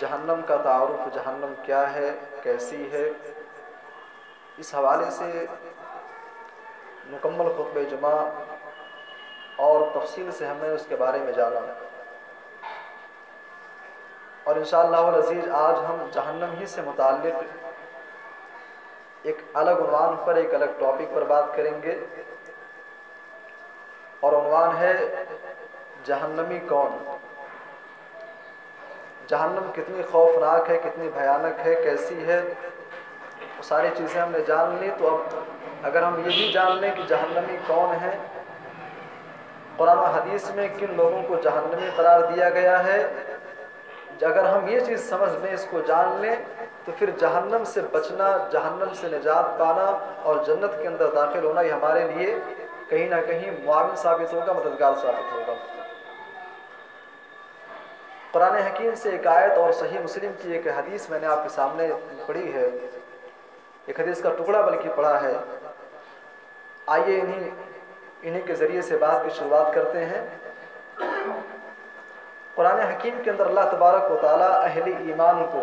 جہنم کا تعارف، جہنم کیا ہے، کیسی ہے، اس حوالے سے مکمل خطبہ جمعہ اور تفصیل سے ہمیں اس کے بارے میں جانا، اور انشاءاللہ العزیز آج ہم جہنم ہی سے متعلق ایک الگ عنوان پر، ایک الگ ٹاپک پر بات کریں گے، اور عنوان ہے جہنمی کون؟ جہنم کتنی خوفناک ہے، کتنی بھیانک ہے، کیسی ہے، وہ ساری چیزیں ہم نے جان لی۔ تو اب اگر ہم یہ بھی جان لیں کہ جہنمی کون ہے، قرآن و حدیث میں کن لوگوں کو جہنمی قرار دیا گیا ہے، اگر ہم یہ چیز سمجھ لیں، اس کو جان لیں، تو پھر جہنم سے بچنا، جہنم سے نجات پانا اور جنت کے اندر داخل ہونا یہ ہمارے لیے کہیں نہ کہیں معاون ثابت ہوگا، مددگار ثابت ہوگا۔ قرآن حکیم سے ایک آیت اور صحیح مسلم کی ایک حدیث میں نے آپ کے سامنے پڑھی ہے، ایک حدیث کا ٹکڑا بلکہ پڑھا ہے۔ آئیے انہی کے ذریعے سے بات کی شروعات کرتے ہیں۔ قرآن حکیم کے اندر اللہ تبارک و تعالیٰ اہل ایمان کو،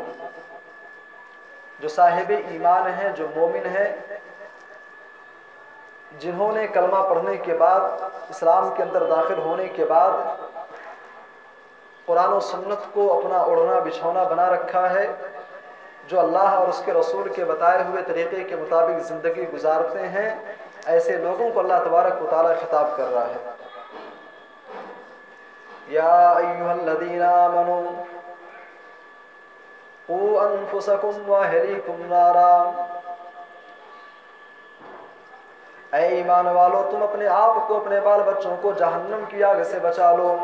جو صاحب ایمان ہیں، جو مومن ہیں، جنہوں نے کلمہ پڑھنے کے بعد، اسلام کے اندر داخل ہونے کے بعد قرآن و سنت کو اپنا اوڑھنا بچھونا بنا رکھا ہے، جو اللہ اور اس کے رسول کے بتائے ہوئے طریقے کے مطابق زندگی گزارتے ہیں، ایسے لوگوں کو اللہ تبارک و تعالیٰ خطاب کر رہا ہے۔ یا ایھا الذین آمنوا قوا انفسکم واہلیکم نارا، اے ایمان والو تم اپنے آپ کو، اپنے بال بچوں کو جہنم کی آگ سے بچا لو۔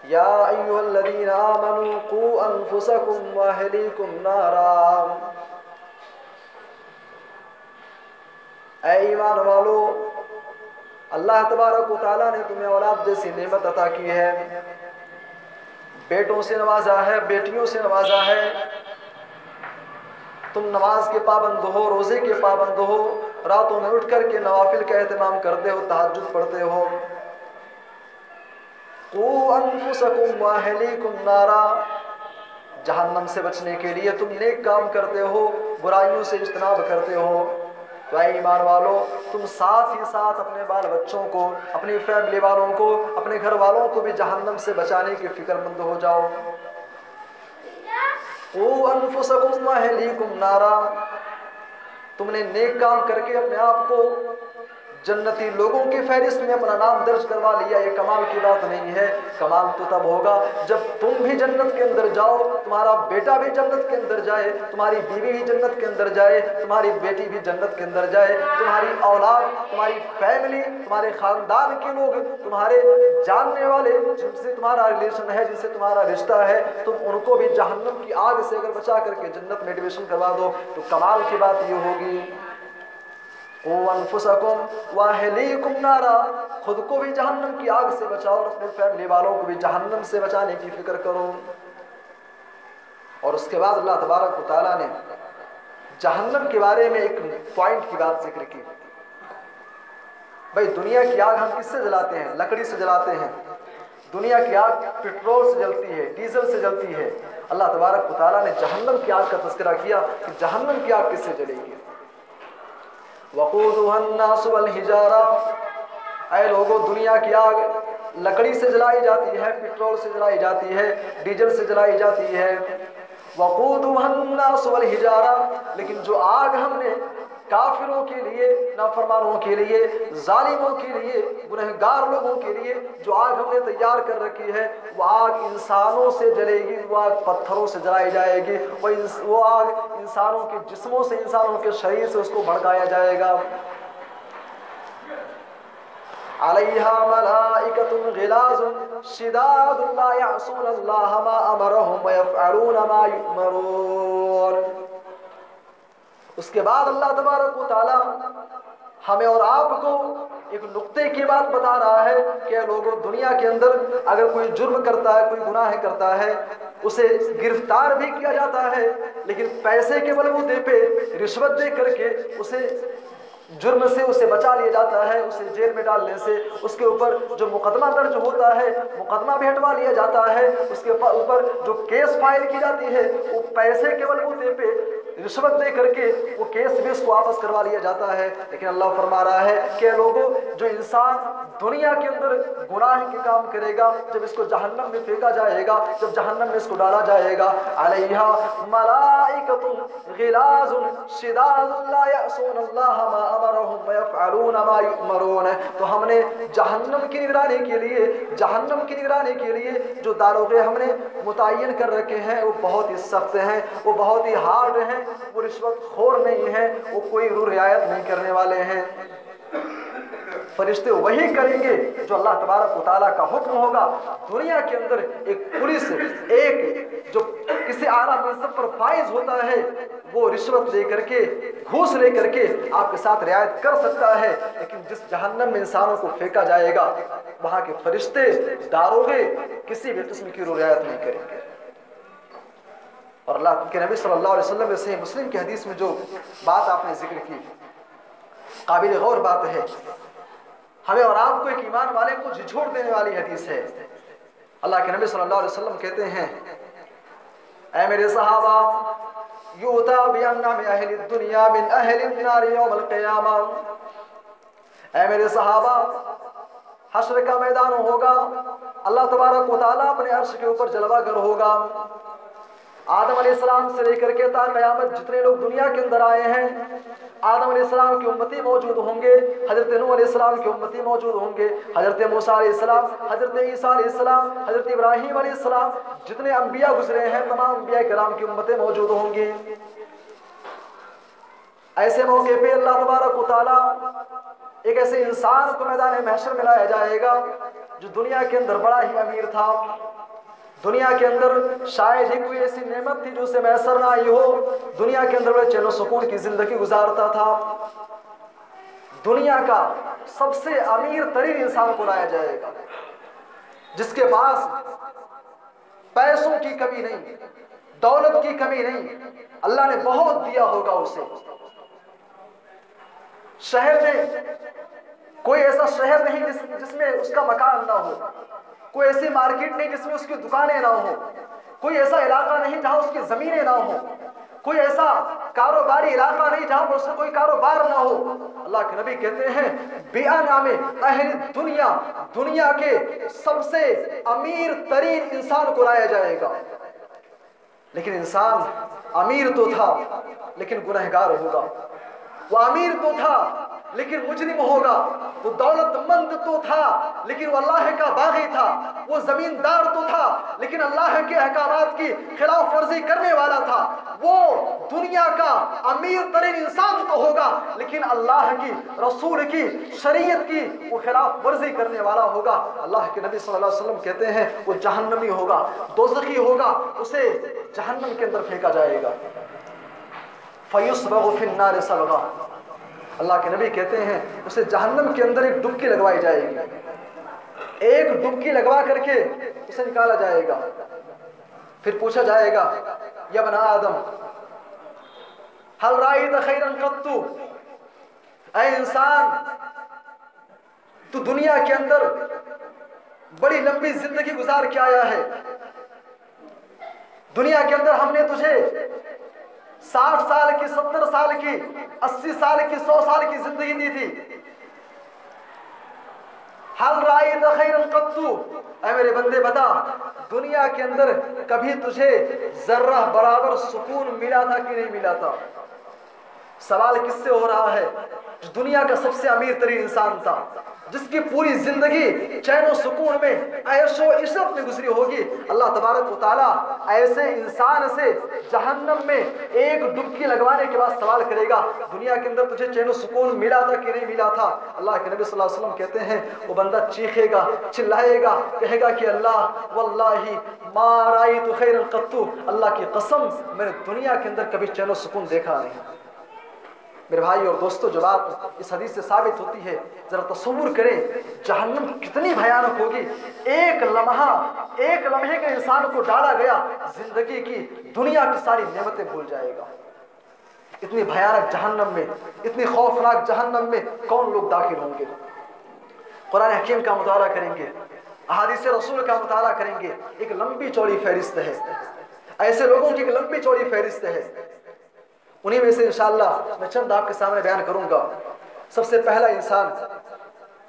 یا ایھا الذین آمنوا قوا انفسکم واہلیکم نارا، اے ایمان والو، اللہ تبارک و تعالیٰ نے تمہیں اولاد جیسی نعمت عطا کی ہے، بیٹوں سے نوازا ہے، بیٹیوں سے نوازا ہے، تم نماز کے پابند ہو، روزے کے پابند ہو، راتوں میں اٹھ کر کے نوافل کا اہتمام کرتے ہو، تہجد پڑھتے ہو۔ قوا انفسکم واہلیکم نارا، جہنم سے بچنے کے لیے تم نیک کام کرتے ہو، برائیوں سے اجتناب کرتے ہو، تو اے ایمان والو تم ساتھ ہی ساتھ اپنے بال بچوں کو، اپنی فیملی والوں کو، اپنے گھر والوں کو بھی جہنم سے بچانے کی فکر مند ہو جاؤ۔ قوا انفسکم واہلیکم نارا، تم نے نیک کام کر کے اپنے آپ کو جنتی لوگوں کی فہرست میں اپنا نام درج کروا لیا، یہ کمال کی بات نہیں ہے۔ کمال تو تب ہوگا جب تم بھی جنت کے اندر جاؤ، تمہارا بیٹا بھی جنت کے اندر جائے، تمہاری بیوی بھی جنت کے اندر جائے، تمہاری بیٹی بھی جنت کے اندر جائے، تمہاری اولاد، تمہاری فیملی، تمہارے خاندان کے لوگ، تمہارے جاننے والے جن سے تمہارا ریلیشن ہے، جن سے تمہارا رشتہ ہے، تم ان کو بھی جہنم کی آگ سے اگر بچا کر کے جنت میں ایڈمیشن کروا دو تو کمال کی بات یہ ہوگی۔ قوا انفسکم واہلیکم نارا، خود کو بھی جہنم کی آگ سے بچاؤ اور اپنے فیملی والوں کو بھی جہنم سے بچانے کی فکر کرو۔ اور اس کے بعد اللہ تبارک و تعالیٰ نے جہنم کے بارے میں ایک پوائنٹ کی بات ذکر کی۔ بھئی دنیا کی آگ ہم کس سے جلاتے ہیں؟ لکڑی سے جلاتے ہیں۔ دنیا کی آگ پیٹرول سے جلتی ہے، ڈیزل سے جلتی ہے۔ اللہ تبارک و تعالیٰ نے جہنم کی آگ کا تذکرہ کیا کہ جہنم کی آگ کس سے جلے گی۔ وقودها الناس والحجارہ، اے لوگو دنیا کی آگ لکڑی سے جلائی جاتی ہے، پیٹرول سے جلائی جاتی ہے، ڈیزل سے جلائی جاتی ہے۔ وقودها الناس والحجارہ، لیکن جو آگ ہم نے کافروں کے لیے، نافرمانوں کے لیے، ظالموں کے لیے، گنہگار لوگوں کے لیے جو آگ ہم نے تیار کر رکھی ہے، وہ آگ انسانوں سے جلے گی، وہ آگ پتھروں سے جلائی جائے گی، وہ آگ انسانوں کے جسموں سے، انسانوں کے شریر سے اس کو بھڑکایا جائے گا۔ علیہا ملائکۃ غلاظ شداد لا یعصون اللہ ما امرہم ویفعلون ما یؤمرون۔ اس کے بعد اللہ تبارک و تعالی ہمیں اور آپ کو ایک نقطے کی بات بتا رہا ہے کہ لوگوں دنیا کے اندر اگر کوئی جرم کرتا ہے، کوئی گناہ کرتا ہے، اسے گرفتار بھی کیا جاتا ہے، لیکن پیسے کے بلبوتے پہ رشوت دے کر کے اسے جرم سے اسے بچا لیا جاتا ہے، اسے جیل میں ڈالنے سے، اس کے اوپر جو مقدمہ درج ہوتا ہے مقدمہ بھی ہٹوا لیا جاتا ہے، اس کے اوپر جو کیس فائل کی جاتی ہے وہ پیسے کے بلبوتے پہ رشوت دے کر کے وہ کیس بھی اس کو واپس کروا لیا جاتا ہے۔ لیکن اللہ فرما رہا ہے کہ لوگوں، جو انسان دنیا کے اندر گناہ کے کام کرے گا، جب اس کو جہنم میں پھینکا جائے گا، جب جہنم میں اس کو ڈالا جائے گا، علیہا ملائکۃ غلاظ شداد لا یعصون اللہ ما امرهم ویفعلون ما یؤمرون، تو ہم نے جہنم کی نگرانی کے لیے جو داروغے ہم نے متعین کر رکھے ہیں وہ بہت ہی سخت ہیں، وہ بہت ہی ہارڈ ہیں، وہ رشوت خور نہیں ہیں، وہ کوئی رعایت نہیں کرنے والے ہیں۔ فرشتے وہی کریں گے جو اللہ تبارک و تعالیٰ کا حکم ہوگا۔ دنیا کے اندر ایک پولیس، ایک جو کسی اعلیٰ منصب پر فائز ہوتا ہے، وہ رشوت لے کر کے، گھوس لے کر کے آپ کے ساتھ رعایت کر سکتا ہے، لیکن جس جہنم میں انسانوں کو پھینکا جائے گا وہاں کے فرشتے، داروغے کسی بھی قسم کی رعایت نہیں کریں گے۔ اور اللہ کے نبی صلی اللہ علیہ وسلم سے مسلم کی حدیث میں جو بات آپ نے ذکر کی، قابل غور بات ہے، ہمیں اور آپ کو ایک ایمان والے کو جھجھوڑ دینے والی حدیث ہے۔ اللہ کے نبی صلی اللہ علیہ وسلم کہتے ہیں، اے میرے صحابہ، یؤتی بانعم اہل الدنیا من اہل النار یوم القیامہ، اے میرے صحابہ، حشر کا میدان ہوگا، اللہ تبارک و تعالیٰ اپنے عرش کے اوپر جلوہ گر ہوگا، آدم علیہ السلام سے لے کر کے تا قیامت جتنے لوگ دنیا کے اندر آئے ہیں، آدم علیہ السلام کی امتی موجود ہوں گے، حضرت نوح علیہ السلام کی امتی موجود ہوں گے، حضرت موسیٰ علیہ السلام، حضرت عیسیٰ علیہ السلام، حضرت ابراہیم علیہ السلام، جتنے انبیاء گزرے ہیں تمام انبیاء کرام کی امتیں موجود ہوں گی۔ ایسے موقع پہ اللہ تبارک و تعالیٰ ایک ایسے انسان کو میدان محشر میں لایا جائے گا جو دنیا کے اندر بڑا ہی امیر تھا، دنیا کے اندر شاید ہی کوئی ایسی نعمت تھی جو اسے میسر نہ آئی ہو، دنیا کے اندر وہ چین و سکون کی زندگی گزارتا تھا۔ دنیا کا سب سے امیر ترین انسان کو لایا جائے گا جس کے پاس پیسوں کی کمی نہیں، دولت کی کمی نہیں، اللہ نے بہت دیا ہوگا اسے۔ شہر میں کوئی ایسا شہر نہیں جس میں اس کا مکان نہ ہو، کوئی ایسی مارکیٹ نہیں جس میں اس کی دکانیں نہ ہوں، کوئی ایسا علاقہ نہیں جہاں اس کی زمینیں نہ ہوں، کوئی ایسا کاروباری علاقہ نہیں جہاں پر اس کا کوئی کاروبار نہ ہو۔ اللہ کے نبی کہتے ہیں بِأَنْعَمِ اہل دنیا، دنیا کے سب سے امیر ترین انسان کو لایا جائے گا، لیکن انسان امیر تو تھا لیکن گنہگار ہوگا، وہ امیر تو تھا لیکن مجرم ہوگا، وہ دولت مند تو تھا لیکن وہ اللہ کا باغی تھا، وہ زمیندار تو تھا لیکن اللہ کے احکامات کی خلاف ورزی کرنے والا تھا، وہ دنیا کا امیر ترین انسان تو ہوگا لیکن اللہ کی، رسول کی، شریعت کی وہ خلاف ورزی کرنے والا ہوگا۔ اللہ کے نبی صلی اللہ علیہ وسلم کہتے ہیں وہ جہنمی ہوگا، دوزخی ہوگا، اسے جہنم کے اندر پھینکا جائے گا۔ فَيُصْبَغُ فِي النَّارِ صَبْغًا، اللہ کے نبی کہتے ہیں اسے جہنم کے اندر ایک ڈبکی لگوائی جائے گی، ایک ڈبکی لگوا کر کے اسے نکالا جائے گا، پھر پوچھا جائے گا یا ابن آدم هل رأيت خيرا قط، اے انسان تو دنیا کے اندر بڑی لمبی زندگی گزار کے آیا ہے، دنیا کے اندر ہم نے تجھے 60 سال کی، 70 سال کی، 80 سال کی، 100 سال کی زندگی دی تھی، حل رأیت خیرا قط، اے میرے بندے بتا دنیا کے اندر کبھی تجھے ذرہ برابر سکون ملا تھا کہ نہیں ملا تھا؟ سوال کس سے ہو رہا ہے؟ جو دنیا کا سب سے امیر ترین انسان تھا، جس کی پوری زندگی چین و سکون میں، عیش و عشرت میں گزری ہوگی، اللہ تبارک و تعالیٰ ایسے انسان سے جہنم میں ایک ڈبکی لگوانے کے بعد سوال کرے گا دنیا کے اندر تجھے چین و سکون ملا تھا کہ نہیں ملا تھا؟ اللہ کے نبی صلی اللہ علیہ وسلم کہتے ہیں وہ بندہ چیخے گا، چلائے گا، کہے گا کہ اللہ واللہ ما رأیت خیرا قط، اللہ کی قسم میں نے دنیا کے اندر کبھی چین و سکون دیکھا نہیں۔ میرے بھائی اور دوستو، جو بات اس حدیث سے ثابت ہوتی ہے، ذرا تصور کریں جہنم کتنی بھیانک ہوگی۔ ایک لمحے کے انسان کو ڈالا گیا، زندگی کی، دنیا کی ساری نعمتیں بھول جائے گا، اتنی بھیانک جہنم میں، اتنی خوفناک جہنم میں کون لوگ داخل ہوں گے؟ قرآن حکیم کا مطالعہ کریں گے، احادیث رسول کا مطالعہ کریں گے، ایک لمبی چوڑی فہرست ہے، ایسے لوگوں کی ایک لمبی چوڑی فہرست ہے۔ انہی میں سے انشاءاللہ میں چند آپ کے سامنے بیان کروں گا۔ سب سے پہلا انسان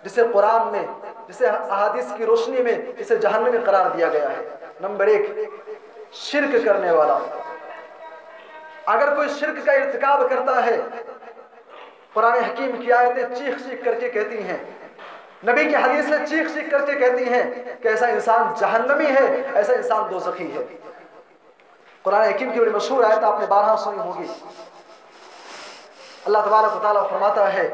جسے قرآن میں، جسے احادیث کی روشنی میں اسے جہنمی قرار دیا گیا ہے، نمبر 1 شرک کرنے والا۔ اگر کوئی شرک کا ارتکاب کرتا ہے، قرآن حکیم کی آیتیں چیخ چیخ کر کے کہتی ہیں، نبی کی حدیثیں چیخ چیخ کر کے کہتی ہیں کہ ایسا انسان جہنمی ہے، ایسا انسان دوزخی ہے۔ قرآن حکیم کی بڑی مشہور آیت آپ نے بارہا سنی ہوگی۔ اللہ تبارک و تعالیٰ فرماتا ہے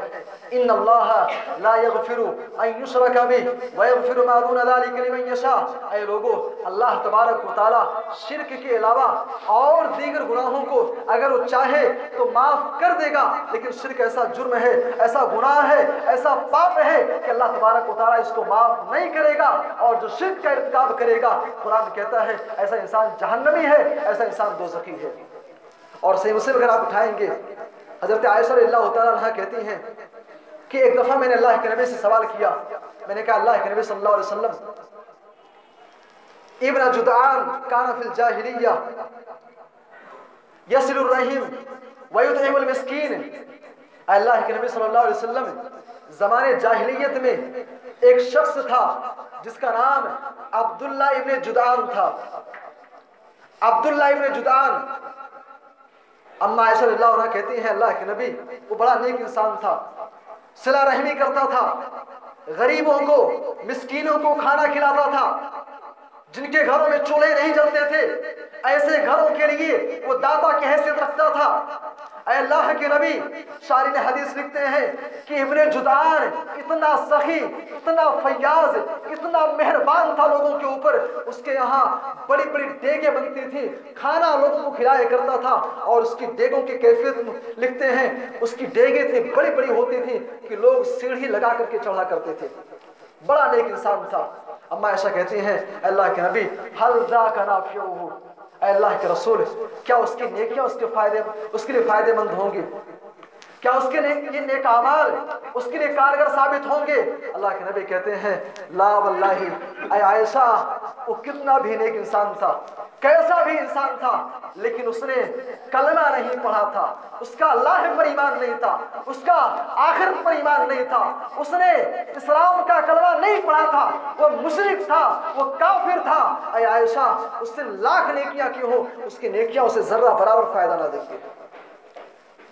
ان اللہ لا یغفر ان یشرک بہ ویغفر ما دون ذلک لمن یشاء۔ اے لوگو، اللہ تبارک و تعالیٰ شرک کے علاوہ اور دیگر گناہوں کو اگر وہ چاہے تو معاف کر دے گا، لیکن شرک ایسا جرم ہے، ایسا گناہ ہے، ایسا پاپ ہے کہ اللہ تبارک و تعالیٰ اس کو معاف نہیں کرے گا، اور جو شرک کا ارتکاب کرے گا، قرآن کہتا ہے ایسا انسان جہنمی ہے، ایسا انسان دوزخی ہے۔ اور صحیح مسلم اگر آپ اٹھائیں گے، حضرت عائشہ رضی اللہ تعالیٰ عنہ کہتی ہیں کہ ایک دفعہ میں نے اللہ کے نبی سے سوال کیا، میں نے کہا اللہ کے نبی صلی اللہ علیہ وسلم، ابن جدعان کان فی الجاہلیہ یصل الرحم ویطعم المسکین۔ اللہ کے نبی صلی اللہ علیہ وسلم، زمانے جاہلیت میں ایک شخص تھا جس کا نام عبداللہ ابن جدعان تھا۔ عبداللہ ابن جدعان، اما عائشہ رضی اللہ عنہ کہتی ہیں اللہ کے نبی وہ بڑا نیک انسان تھا، صلہ رحمی کرتا تھا، غریبوں کو، مسکینوں کو کھانا کھلاتا تھا، جن کے گھروں میں چولہے نہیں جلتے تھے ایسے گھروں کے لیے وہ داتا کی حیثیت رکھتا تھا۔ اے اللہ کے نبی، شارح حدیث لکھتے ہیں کہ ابن جدعان اتنا سخی، اتنا فیاض، اتنا مہربان تھا لوگوں کے اوپر، اس کے یہاں بڑی بڑی دیگیں بنتی تھی، کھانا لوگوں کو کھلایا کرتا تھا، اور اس کی دیگوں کی کیفیت لکھتے ہیں اس کی دیگیں اتنی بڑی بڑی ہوتی تھی کہ لوگ سیڑھی لگا کر کے چڑھا کرتے تھے۔ بڑا نیک انسان تھا۔ اما عائشہ کہتی ہیں اللہ کے نبی حل ذاک نافعہ، اے اللہ کے رسول، کیا اس کی نیکیاں اس کے لیے فائدے مند ہوں گی؟ کیا اس کے یہ نیک اعمال اس کے لیے کارگر ثابت ہوں گے؟ اللہ کے نبی کہتے ہیں لا واللہ، اے عائشہ وہ کتنا بھی نیک انسان تھا، کیسا بھی انسان تھا، لیکن اس نے کلمہ نہیں پڑھا تھا، اس کا اللہ پر ایمان نہیں تھا، اس کا آخرت پر ایمان نہیں تھا، اس نے اسلام کا کلمہ نہیں پڑھا تھا، وہ مشرک تھا، وہ کافر تھا۔ اے عائشہ اس سے لاکھ نیکیاں کی ہو، اس کی نیکیاں اسے ذرہ برابر فائدہ نہ دیں گے۔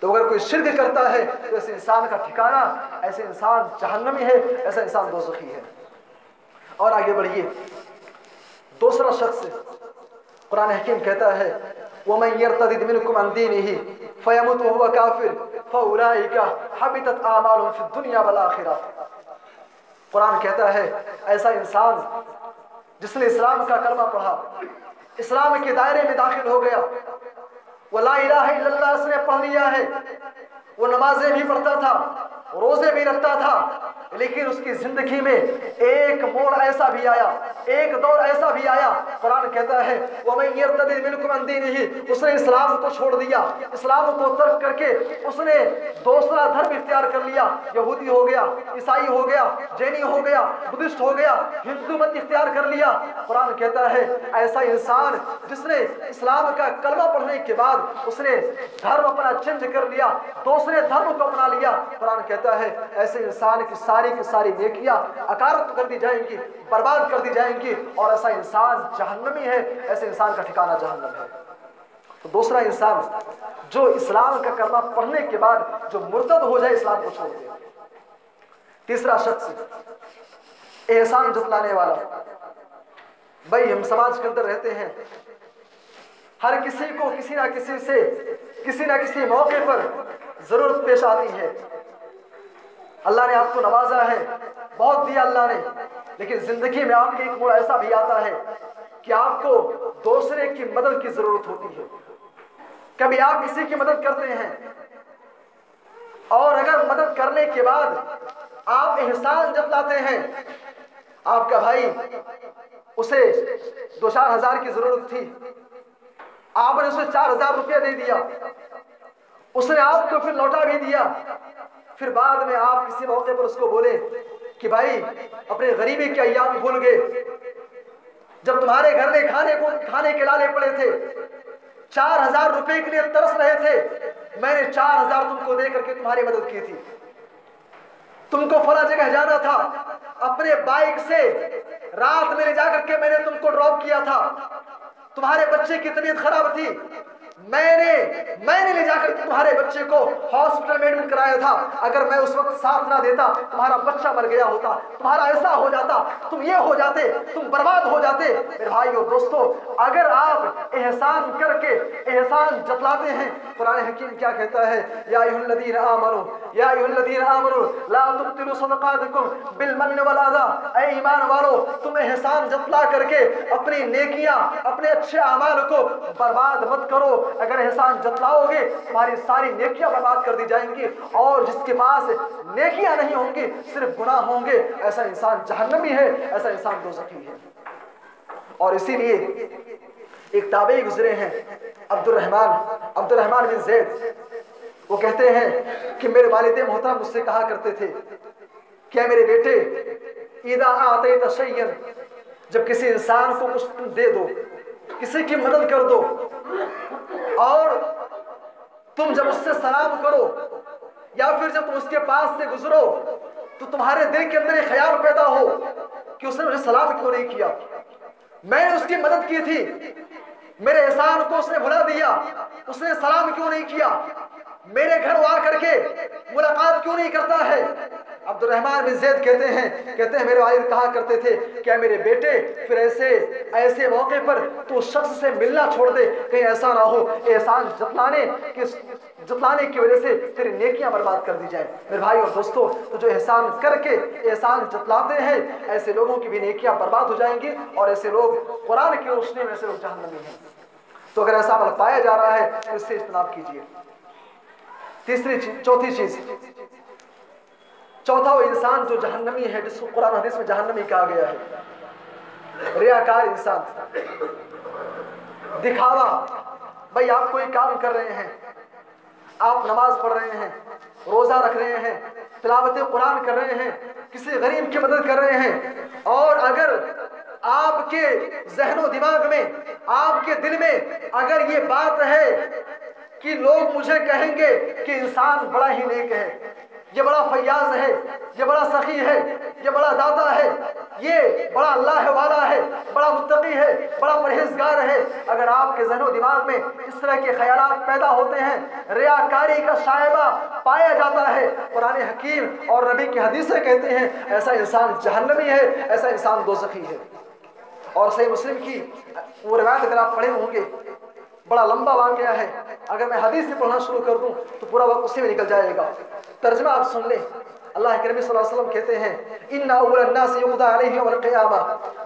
تو اگر کوئی شرک کرتا ہے تو ایسے انسان کا ٹھکانہ، ایسے انسان جہنمی ہے، ایسا انسان دوزخی ہے۔ اور آگے بڑھیے، دوسرا شخص قرآن حکیم کہتا ہے وَمَنْ يَرْتَدِدْ مِنْكُمْ عَنْ دِينِهِ فَيَمُتْ وَهُوَ كَافِرٌ فَأُولَٰئِكَ حَبِطَتْ أَعْمَالُهُمْ فِي الدُّنْيَا وَالْآخِرَةِ۔ قرآن کہتا ہے ایسا انسان جس نے اسلام کا کلمہ پڑھا، اسلام کے دائرے میں داخل ہو گیا، وہ لا الہ الا اللہ اس نے پڑھ لیا ہے، وہ نمازیں بھی پڑھتا تھا، روزے بھی رکھتا تھا، لیکن اس کی زندگی میں ایک موڑ ایسا بھی آیا، ایک دور ایسا بھی آیا، قرآن کہتا ہے وَمَنْ يَرْتَدِدْ مِنْكُمْ عَنْ دِينِهِ، اس نے اسلام کو چھوڑ دیا، اسلام کو ترک کر کے اس نے دوسرا دھرم اختیار کر لیا، یہودی ہو گیا، عیسائی ہو گیا، جینی ہو گیا، بدھسٹ ہو گیا، ہندو مت اختیار کر لیا۔ قرآن کہتا ہے ایسا انسان جس نے اسلام کا کلمہ پڑھنے کے بعد اس نے دھرم اپنا چینج کر لیا، دوسرے دھرم کو اپنا لیا، قرآن کہتا ہے ایسے انسان کی ساری نیکیاں اکارت کر دی جائیں گی، برباد کر دی جائیں گی، اور ایسا انسان جہنمی ہے، ایسے انسان کا ٹھکانہ جہنم ہے۔ تو دوسرا انسان جو اسلام کا کلمہ پڑھنے کے بعد جو مرتد ہو جائے، اسلام کو چھوڑ دے۔ تیسرا شخص احسان جتلانے والا۔ بھائی ہم سماج کے اندر رہتے ہیں، ہر کسی کو کسی نہ کسی سے کسی نہ کسی موقع پر ضرورت پیش آتی ہے۔ اللہ نے آپ کو نوازا ہے، بہت دیا اللہ نے، لیکن زندگی میں آپ کے ایک موڑ ایسا بھی آتا ہے کہ آپ کو دوسرے کی مدد کی ضرورت ہوتی ہے۔ کبھی آپ کسی کی مدد کرتے ہیں، اور اگر مدد کرنے کے بعد آپ احسان جتلاتے ہیں، آپ کا بھائی اسے 2-4 ہزار کی ضرورت تھی، آپ نے اسے 4,000 روپیہ دے دیا، اس نے آپ کو پھر لوٹا بھی دیا، پھر بعد میں آپ کسی موقع پر اس کو بولے کہ بھائی اپنے غریبی کے ایام بھول گئے، جب تمہارے گھر میں کھانے کے لالے پڑے تھے، 4000 روپے کے لیے ترس رہے تھے، میں نے 4000 تم کو دے کر کے تمہاری مدد کی تھی، تم کو فلاں جگہ جانا تھا، اپنے بائک سے رات میں لے جا کر کے میں نے تم کو ڈراپ کیا تھا، تمہارے بچے کی طبیعت خراب تھی، میں نے لے جا کر تمہارے بچے کو ہاسپٹل میں ایڈمٹ کرایا تھا، اگر میں اس وقت ساتھ نہ دیتا تمہارا بچہ مر گیا ہوتا، تمہارا ایسا ہو جاتا، تم یہ ہو جاتے، تم برباد ہو جاتے۔ میرے بھائی اور دوستو، اگر آپ احسان کر کے احسان جتلاتے ہیں، قرآن حکیم کیا کہتا ہے؟ یا ایھا الذین آمنوا لا تبطلوا صدقاتکم بالمن والاذی، اے ایمان والو تم احسان جتلا کر کے اپنی نیکیاں، اپنے اچھے اعمال کو برباد مت کرو، اگر احسان جتلاؤ گے تمہاری ساری نیکیاں برباد کر دی جائیں گی، اور جس کے پاس نیکیاں نہیں ہوں گی صرف گناہ ہوں گے، ایسا انسان جہنمی ہے، ایسا انسان دوزخی ہے۔ اور اسی لیے ایک تابعی گزرے ہیں عبد الرحمن بن زید، وہ کہتے ہیں کہ میرے والد محترم مجھ سے کہا کرتے تھے کہ اے میرے بیٹے، اذا اعطیت شیئا، جب کسی انسان کو کچھ تم دے دو، کسی کی مدد کر دو، اور تم جب اس سے سلام کرو یا پھر جب تم اس کے پاس سے گزرو تو تمہارے دل کے اندر ایک خیال پیدا ہو کہ اس نے مجھے سلام کیوں نہیں کیا، میں نے اس کی مدد کی تھی، میرے احسان کو اس نے بھلا دیا، اس نے سلام کیوں نہیں کیا، میرے گھر آ کر کے ملاقات کیوں نہیں کرتا ہے۔ عبد الرحمن بن زید کہتے ہیں میرے والد کہا کرتے تھے کہ میرے بیٹے پھر ایسے موقع پر تو شخص سے ملنا چھوڑ دے، کہیں ایسا نہ ہو احسان جتلانے کی وجہ سے تیری نیکیاں برباد کر دی جائیں۔ میرے بھائی اور دوستو، تو جو احسان کر کے احسان جتلاتے ہیں ایسے لوگوں کی بھی نیکیاں برباد ہو جائیں گی، اور ایسے لوگ قرآن کی روشنی میں ایسے لوگ جہنمی ہیں۔ تو اگر ایسا عمل پایا جا رہا ہے تو اس سے اجتناب کیجیے۔ چوتھا وہ انسان جو جہنمی ہے، جس کو قرآن حدیث میں جہنمی کہا گیا ہے، ریاکار انسان، دکھاوا۔ بھائی آپ کوئی کام کر رہے ہیں، آپ نماز پڑھ رہے ہیں، روزہ رکھ رہے ہیں، تلاوت قرآن کر رہے ہیں، کسی غریب کی مدد کر رہے ہیں، اور اگر آپ کے ذہن و دماغ میں، آپ کے دل میں اگر یہ بات ہے کہ لوگ مجھے کہیں گے کہ انسان بڑا ہی نیک ہے، یہ بڑا فیاض ہے، یہ بڑا سخی ہے، یہ بڑا داتا ہے، یہ بڑا اللہ والا ہے، بڑا متقی ہے، بڑا پرہیزگار ہے، اگر آپ کے ذہن و دماغ میں اس طرح کے خیالات پیدا ہوتے ہیں، ریاکاری کا شائبہ پایا جاتا ہے، قرآن حکیم اور نبی کی حدیثیں کہتے ہیں ایسا انسان جہنمی ہے، ایسا انسان دوزخی ہے۔ اور صحیح مسلم کی وہ روایت اگر آپ پڑھے ہوں گے، بڑا لمبا واقعہ ہے، اگر میں حدیث سے پڑھنا شروع کر دوں تو پورا وقت اسی میں نکل جائے گا۔ ترجمہ آپ سن لیں، اللہ کے نبی صلی اللہ علیہ وسلم کہتے ہیں ان اول الناس یقضى علیہ یوم القیامہ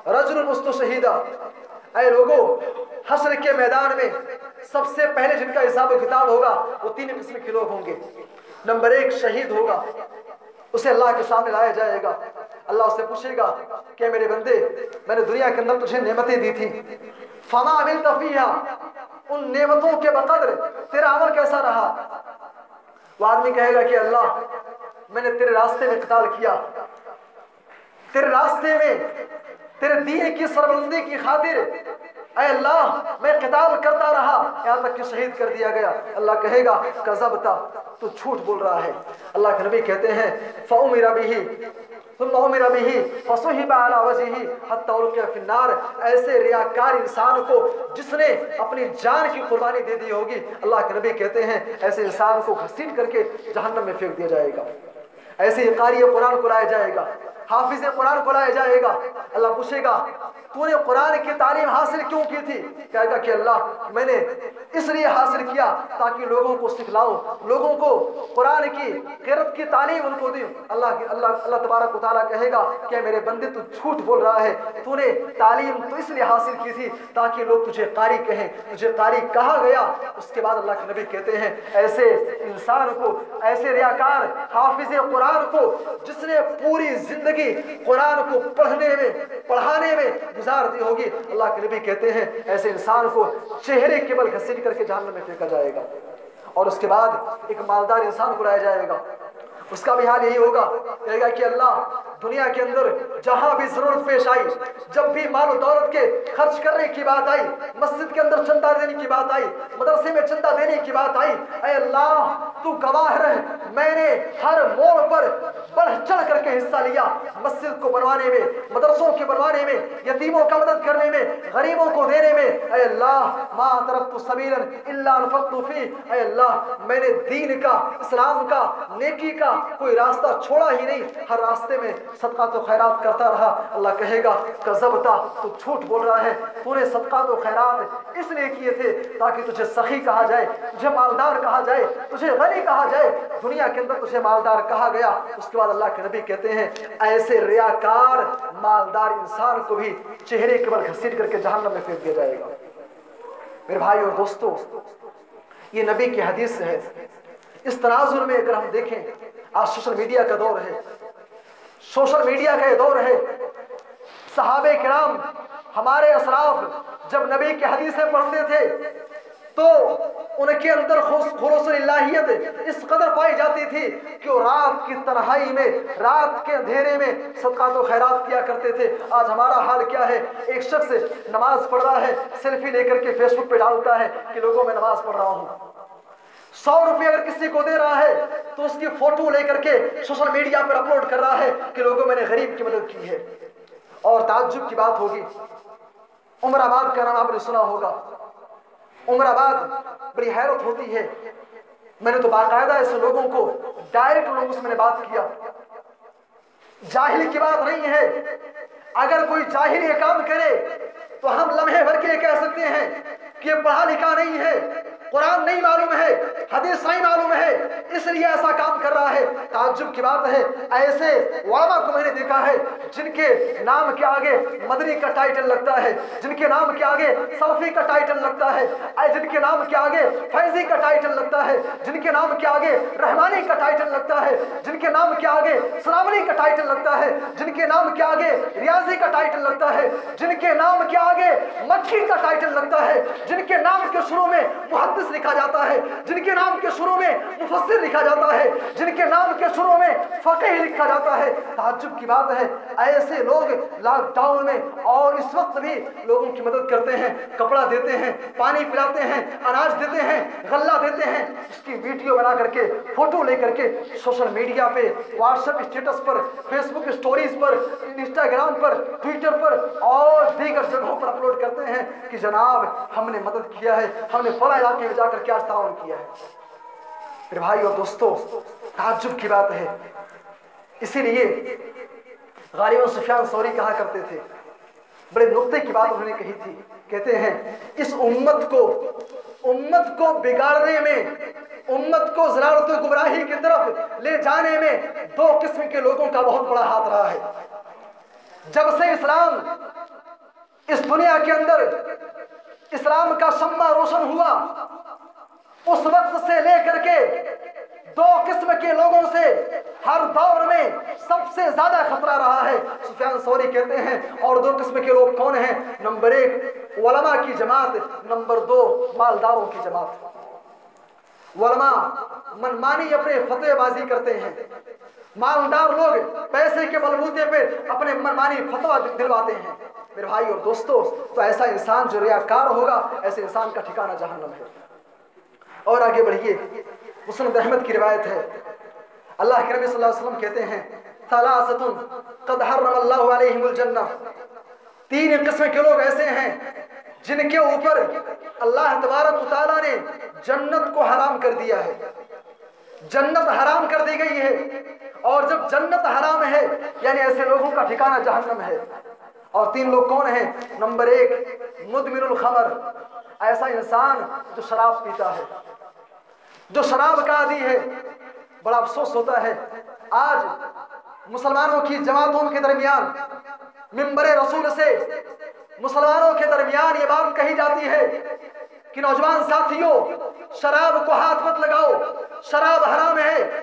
رجل مستشہدا، اے لوگو حشر کے میدان میں سب سے پہلے جن کا حساب و کتاب ہوگا وہ 3 قسم کے لوگ ہوں گے۔ نمبر 1 شہید ہوگا، اسے اللہ کے سامنے لایا جائے گا، اللہ اس سے پوچھے گا کہ میرے بندے میں نے دنیا کے اندر تجھے نعمتیں دی تھی، فما عملت فیہا، ان نعمتوں کے بقدر تیرا عمل کیسا رہا؟ وہ آدمی کہے گا کہ اللہ میں نے تیرے راستے میں قتال کیا، تیرے راستے میں تیرے دین کی سربلندی کی خاطر اے اللہ میں قتال کرتا رہا یہاں تک کہ شہید کر دیا گیا۔ اللہ کہے گا کذبتا، تو جھوٹ بول رہا ہے۔ اللہ کے نبی کہتے ہیں فَأُمِرَ بِهِ ثم أمر به فصحب على وجهه حتى ألقي في النار، ایسے ریاکار انسان کو جس نے اپنی جان کی قربانی دے دی ہوگی، اللہ کے نبی کہتے ہیں ایسے انسان کو گھسیٹ کر کے جہنم میں پھینک دیا جائے گا۔ ایسے ہی قاری قرآن کو لایا جائے گا، حافظ قرآن کو لایا جائے گا، اللہ پوچھے گا تو نے قرآن کی تعلیم حاصل کیوں کی تھی؟ کہے گا کہ اللہ میں نے اس لیے حاصل کیا تاکہ لوگوں کو سکھلاؤں، لوگوں کو قرآن کی غیرت کی تعلیم ان کو دوں۔ اللہ تبارک و تعالیٰ کہے گا کہ میرے بندے تو جھوٹ بول رہا ہے، تو نے تعلیم تو اس لیے حاصل کی تھی تاکہ لوگ تجھے قاری کہیں، تجھے قاری کہا گیا۔ اس کے بعد اللہ کے نبی کہتے ہیں ایسے انسان کو، ایسے ریاکار حافظ قرآن کو جس نے پوری زندگی قرآن کو پڑھانے میں گزار دی ہوگی، اللہ کے نبی کہتے ہیں ایسے انسان کو چہرے کے بل گھسیٹ کر کے جہنم میں پھینکا جائے گا۔ اور اس کے بعد ایک مالدار انسان کو لایا جائے گا، اس کا بھی حال یہی ہوگا، کہے گا کہ اللہ دنیا کے اندر جہاں بھی ضرورت پیش آئی، جب بھی مال و دولت کے خرچ کرنے کی بات آئی، مسجد کے اندر چندہ دینے کی بات آئی، مدرسے میں چندہ دینے کی بات آئی، اے اللہ تو گواہ رہ، میں نے ہر موڑ پر بڑھ چڑھ کر کے حصہ لیا، مسجد کو بنوانے میں، مدرسوں کے بنوانے میں، یتیموں کا مدد کرنے میں، غریبوں کو دینے میں، اے اللہ ما ترکت سبیلا الا انفقت فی، اے اللہ میں نے دین کا، اسلام کا، نیکی کا کوئی راستہ چھوڑا ہی نہیں، ہر راستے میں صدقات و خیرات کرتا رہا۔ اللہ کہے گا کذبتا، تو جھوٹ بول رہا ہے، تو نے صدقات و خیرات اس لیے کیے تھے تاکہ تجھے سخی کہا جائے، تجھے مالدار کہا جائے، تجھے غنی کہا جائے، دنیا کے اندر تجھے مالدار کہا گیا۔ اس کے بعد اللہ کے نبی کہتے ہیں ایسے ریاکار مالدار انسان کو بھی چہرے کے بل گھسیٹ کر کے جہنم میں پھینک دیا جائے گا۔ میرے بھائی اور دوستو، یہ نبی کی حدیث ہے۔ اس تناظر میں اگر ہم دیکھیں، آج سوشل میڈیا کا دور ہے، سوشل میڈیا کا یہ دور ہے، صحابہ کرام ہمارے اسلاف جب نبی کی حدیثیں پڑھتے تھے تو ان کے اندر خلوص الہیت اس قدر پائی جاتی تھی کہ وہ رات کی تنہائی میں، رات کے اندھیرے میں صدقات و خیرات کیا کرتے تھے۔ آج ہمارا حال کیا ہے؟ ایک شخص نماز پڑھ رہا ہے، سیلفی لے کر کے فیس بک پہ ڈالتا ہے کہ لوگوں میں نماز پڑھ رہا ہوں۔ 100 روپے اگر کسی کو دے رہا ہے تو اس کی فوٹو لے کر کے سوشل میڈیا پر اپلوڈ کر رہا ہے کہ لوگوں میں نے غریب کی مدد کی ہے۔ اور تعجب کی بات ہوگی، عمر آباد کا نام آپ نے سنا ہوگا، عمر آباد بڑی حیرت ہوتی ہے، میں نے تو باقاعدہ ایسے لوگوں کو ڈائریکٹ لوگوں سے میں نے بات کیا، جاہل کی بات نہیں ہے، اگر کوئی جاہل یہ کام کرے تو ہم لمحے بھر کے کہہ سکتے ہیں کہ یہ پڑھا لکھا نہیں ہے، قرآن نہیں معلوم ہے، حدیث نہیں معلوم ہے، اس لیے ایسا کام کر رہا ہے۔ تعجب کی بات ہے، ایسے علماء کو میں نے دیکھا ہے جن کے نام کے آگے مدنی کا ٹائٹل لگتا ہے، جن کے نام کے آگے سلفی کا ٹائٹل لگتا ہے، جن کے نام کے آگے فیضی کا ٹائٹل لگتا ہے، جن کے نام کے آگے رحمانی کا ٹائٹل لگتا ہے، جن کے نام کے آگے سلامانی کا ٹائٹل لگتا ہے، جن کے نام کے آگے ریاضی کا ٹائٹل لگتا ہے، جن کے نام کے آگے مکی کا ٹائٹل لگتا ہے، جن کے نام کے شروع میں محدث لکھا جاتا ہے، جن کے نام کے شروع میں مفسر لکھا جاتا ہے، جن کے نام کے شروع میں فقیہ لکھا جاتا ہے۔ تعجب کی بات ہے، ایسے لوگ لاک ڈاؤن میں اور اس وقت بھی لوگوں کی مدد کرتے ہیں، کپڑا دیتے ہیں، پانی پلاتے ہیں، اناج دیتے ہیں، غلہ دیتے ہیں، اس کی ویڈیو بنا کر کے، فوٹو لے کر کے سوشل میڈیا پہ، واٹس ایپ اسٹیٹس پر، فیس بک اسٹوریز پر، انسٹاگرام پر، ٹویٹر پر اور دیگر جگہوں پر اپلوڈ کرتے ہیں کہ جناب ہم نے مدد کیا ہے، ہم نے فلاں علاقے میں جا کر کیا تعاون کیا ہے۔ میرے بھائی اور دوستو، تعجب کی بات ہے، اسی لیے غالباً سفیان ثوری کہا کرتے تھے، بڑے نقطے کی بات انہوں نے کہی تھی، کہتے ہیں اس امت کو بگاڑنے میں، امت کو ضلالت و گمراہی کی طرف لے جانے میں 2 قسم کے لوگوں کا بہت بڑا ہاتھ رہا ہے۔ جب سے اسلام اس دنیا کے اندر اسلام کا شمع روشن ہوا، اس وقت سے لے کر کے 2 قسم کے لوگوں سے ہر دور میں سب سے زیادہ خطرہ رہا ہے۔ سفیان ثوری کہتے ہیں اور 2 قسم کے لوگ کون ہیں؟ نمبر 1 علماء کی جماعت، نمبر 2 مالداروں کی جماعت۔ علماء منمانی اپنے فتوے بازی کرتے ہیں، مالدار لوگ پیسے کے بلبوتے پہ اپنے منمانی فتویٰ دلواتے ہیں۔ میرے بھائی اور دوستو، تو ایسا انسان جو ریاکار ہوگا، ایسے انسان کا ٹھکانہ جہنم ہے۔ اور آگے بڑھیے، مسند احمد کی روایت ہے، اللہ کے نبی صلی اللہ علیہ وسلم کہتے ہیں ثلاثۃ قد حرم اللہ علیہم الجنہ، 3 قسم کے لوگ ایسے ہیں جن کے اوپر اللہ تبارک و تعالیٰ نے جنت کو حرام کر دیا ہے، جنت حرام کر دی گئی ہے، اور جب جنت حرام ہے یعنی ایسے لوگوں کا ٹھکانہ جہنم ہے۔ اور 3 لوگ کون ہیں؟ نمبر 1 مدمن الخمر، ایسا انسان جو شراب پیتا ہے، جو شراب کا عادی ہے۔ بڑا افسوس ہوتا ہے آج مسلمانوں کی جماعتوں کے درمیان، منبر رسول سے مسلمانوں کے درمیان یہ بات کہی جاتی ہے کہ نوجوان ساتھیوں، شراب کو ہاتھ مت لگاؤ، شراب حرام ہے،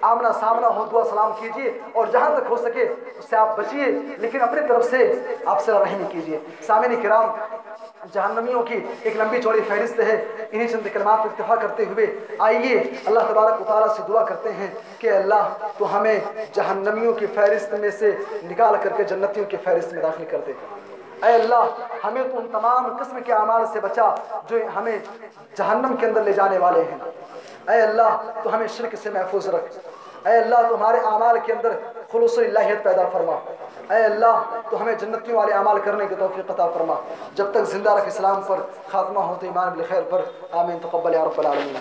آمنا سامنا ہو دعا سلام کیجیے اور جہاں تک ہو سکے اس سے آپ بچیے، لیکن اپنی طرف سے آپ صلہ رحمی کیجیے۔ سامعین کرام، جہنمیوں کی ایک لمبی چوڑی فہرست ہے، انہی چند کلمات پر اکتفا کرتے ہوئے آئیے اللہ تبارک و تعالیٰ سے دعا کرتے ہیں کہ اللہ تو ہمیں جہنمیوں کی فہرست میں سے نکال کر کے جنتیوں کی فہرست میں داخل کر دے۔ اے اللہ ہمیں تو ان تمام قسم کے اعمال سے بچا جو ہمیں جہنم کے اندر لے جانے والے ہیں۔ اے اللہ تو ہمیں شرک سے محفوظ رکھ۔ اے اللہ تمہارے اعمال کے اندر خلوص و الہیت پیدا فرما۔ اے اللہ تو ہمیں جنتیوں والے اعمال کرنے کی توفیق عطا فرما۔ جب تک زندہ رکھ اسلام پر، خاتمہ ہو تو ایمان بالخیر پر۔ آمین، تقبل یا رب العالمین۔